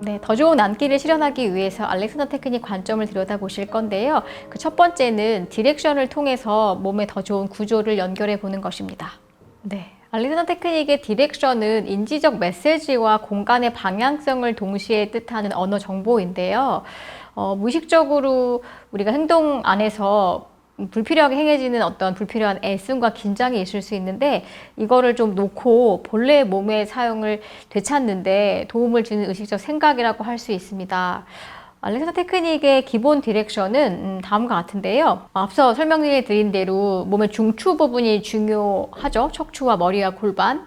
네, 더 좋은 앉기를 실현하기 위해서 알렉산더 테크닉 관점을 들여다보실 건데요. 그 첫 번째는 디렉션을 통해서 몸의 더 좋은 구조를 연결해 보는 것입니다. 네, 알렉산더 테크닉의 디렉션은 인지적 메시지와 공간의 방향성을 동시에 뜻하는 언어 정보인데요. 무의식적으로 우리가 행동 안에서 불필요하게 행해지는 어떤 불필요한 애씀과 긴장이 있을 수 있는데, 이거를 좀 놓고 본래의 몸의 사용을 되찾는데 도움을 주는 의식적 생각이라고 할 수 있습니다. 알렉산더 테크닉의 기본 디렉션은 다음과 같은데요. 앞서 설명해 드린 대로 몸의 중추 부분이 중요하죠. 척추와 머리와 골반.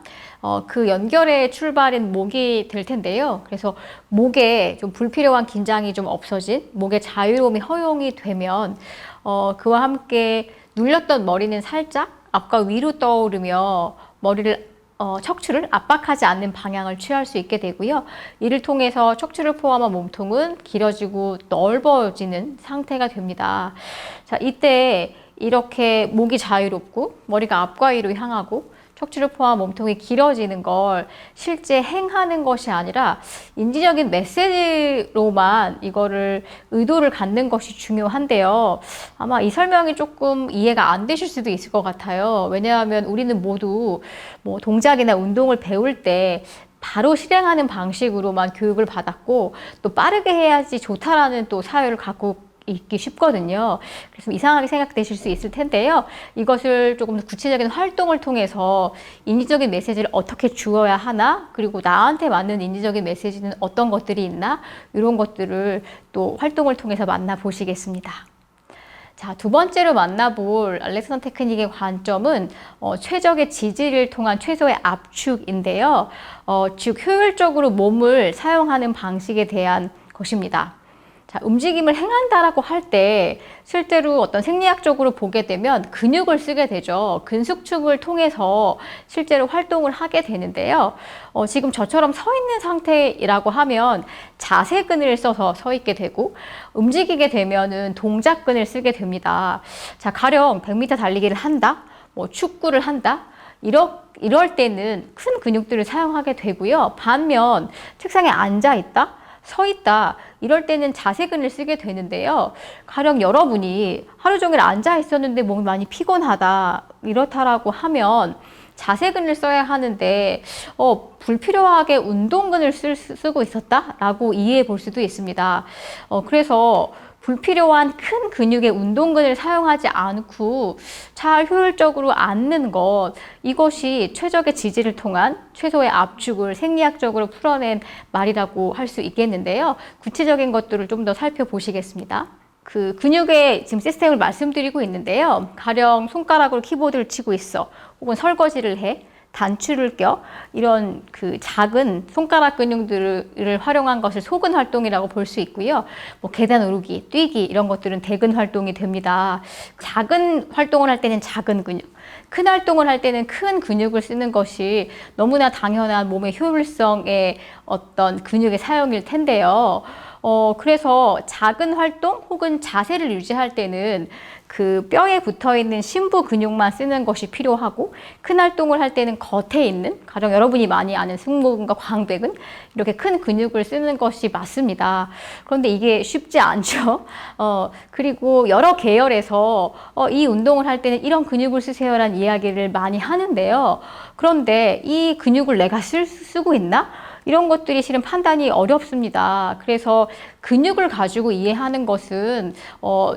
그 연결의 출발인 목이 될 텐데요. 그래서 목에 좀 불필요한 긴장이 좀 없어진, 목의 자유로움이 허용이 되면 그와 함께 눌렸던 머리는 살짝 앞과 위로 떠오르며 머리를 척추를 압박하지 않는 방향을 취할 수 있게 되고요. 이를 통해서 척추를 포함한 몸통은 길어지고 넓어지는 상태가 됩니다. 자, 이때 이렇게 목이 자유롭고 머리가 앞과 위로 향하고 척추를 포함한 몸통이 길어지는 걸 실제 행하는 것이 아니라 인지적인 메시지로만 이거를 의도를 갖는 것이 중요한데요. 아마 이 설명이 조금 이해가 안 되실 수도 있을 것 같아요. 왜냐하면 우리는 모두 뭐 동작이나 운동을 배울 때 바로 실행하는 방식으로만 교육을 받았고, 또 빠르게 해야지 좋다라는 또 사유를 갖고 있기 쉽거든요. 그래서 이상하게 생각되실 수 있을 텐데요. 이것을 조금 더 구체적인 활동을 통해서 인지적인 메시지를 어떻게 주어야 하나, 그리고 나한테 맞는 인지적인 메시지는 어떤 것들이 있나, 이런 것들을 또 활동을 통해서 만나보시겠습니다. 자, 두 번째로 만나볼 알렉산더 테크닉의 관점은 최적의 지지를 통한 최소의 압축인데요. 즉 효율적으로 몸을 사용하는 방식에 대한 것입니다. 자, 움직임을 행한다라고 할 때 실제로 어떤 생리학적으로 보게 되면 근육을 쓰게 되죠. 근숙축을 통해서 실제로 활동을 하게 되는데요. 지금 저처럼 서 있는 상태라고 하면 자세근을 써서 서 있게 되고, 움직이게 되면은 동작근을 쓰게 됩니다. 자, 가령 100m 달리기를 한다, 뭐 축구를 한다, 이럴 때는 큰 근육들을 사용하게 되고요. 반면 책상에 앉아 있다, 서 있다, 이럴 때는 자세근을 쓰게 되는데요. 가령 여러분이 하루 종일 앉아 있었는데 몸이 많이 피곤하다, 이렇다라고 하면 자세근을 써야 하는데 불필요하게 운동근을 쓰고 있었다라고 이해해 볼 수도 있습니다. 그래서 불필요한 큰 근육의 운동근을 사용하지 않고 잘 효율적으로 앉는 것, 이것이 최적의 지지를 통한 최소의 압축을 생리학적으로 풀어낸 말이라고 할 수 있겠는데요. 구체적인 것들을 좀 더 살펴보시겠습니다. 그 근육의 지금 시스템을 말씀드리고 있는데요. 가령 손가락으로 키보드를 치고 있어, 혹은 설거지를 해, 단추를 껴, 이런 그 작은 손가락 근육들을 활용한 것을 소근 활동이라고 볼 수 있고요. 뭐 계단 오르기, 뛰기, 이런 것들은 대근 활동이 됩니다. 작은 활동을 할 때는 작은 근육, 큰 활동을 할 때는 큰 근육을 쓰는 것이 너무나 당연한 몸의 효율성의 어떤 근육의 사용일 텐데요. 그래서 작은 활동 혹은 자세를 유지할 때는 그 뼈에 붙어 있는 심부 근육만 쓰는 것이 필요하고, 큰 활동을 할 때는 겉에 있는, 가령 여러분이 많이 아는 승모근과 광배근, 이렇게 큰 근육을 쓰는 것이 맞습니다. 그런데 이게 쉽지 않죠. 그리고 여러 계열에서 이 운동을 할 때는 이런 근육을 쓰세요라는 이야기를 많이 하는데요. 그런데 이 근육을 내가 쓰고 있나? 이런 것들이 실은 판단이 어렵습니다. 그래서 근육을 가지고 이해하는 것은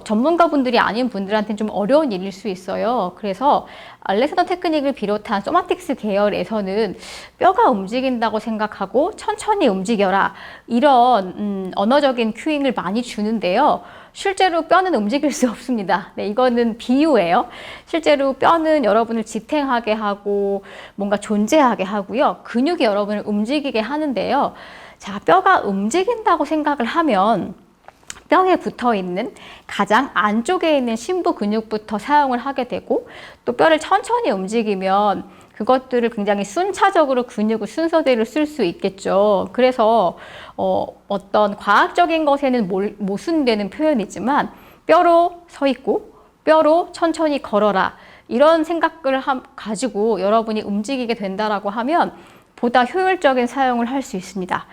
전문가분들이 아닌 분들한테는 좀 어려운 일일 수 있어요. 그래서 알렉산더 테크닉을 비롯한 소마틱스 계열에서는 뼈가 움직인다고 생각하고 천천히 움직여라, 이런 언어적인 큐잉을 많이 주는데요. 실제로 뼈는 움직일 수 없습니다. 네, 이거는 비유예요. 실제로 뼈는 여러분을 지탱하게 하고 뭔가 존재하게 하고요. 근육이 여러분을 움직이게 하는데요. 자, 뼈가 움직인다고 생각을 하면 뼈에 붙어 있는 가장 안쪽에 있는 심부 근육부터 사용을 하게 되고, 또 뼈를 천천히 움직이면 그것들을 굉장히 순차적으로 근육을 순서대로 쓸 수 있겠죠. 그래서 어떤 과학적인 것에는 모순되는 표현이지만, 뼈로 서 있고 뼈로 천천히 걸어라, 이런 생각을 가지고 여러분이 움직이게 된다라고 하면 보다 효율적인 사용을 할 수 있습니다.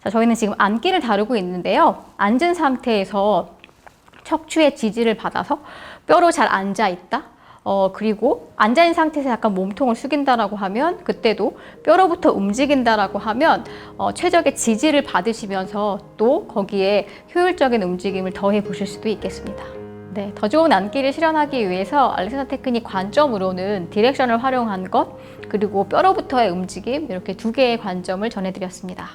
자, 저희는 지금 앉기를 다루고 있는데요. 앉은 상태에서 척추의 지지를 받아서 뼈로 잘 앉아 있다. 그리고 앉아있는 상태에서 약간 몸통을 숙인다라고 하면 그때도 뼈로부터 움직인다라고 하면 최적의 지지를 받으시면서 또 거기에 효율적인 움직임을 더해 보실 수도 있겠습니다. 네, 더 좋은 앉기를 실현하기 위해서 알렉산더 테크닉 관점으로는 디렉션을 활용한 것, 그리고 뼈로부터의 움직임 이렇게 두 개의 관점을 전해드렸습니다.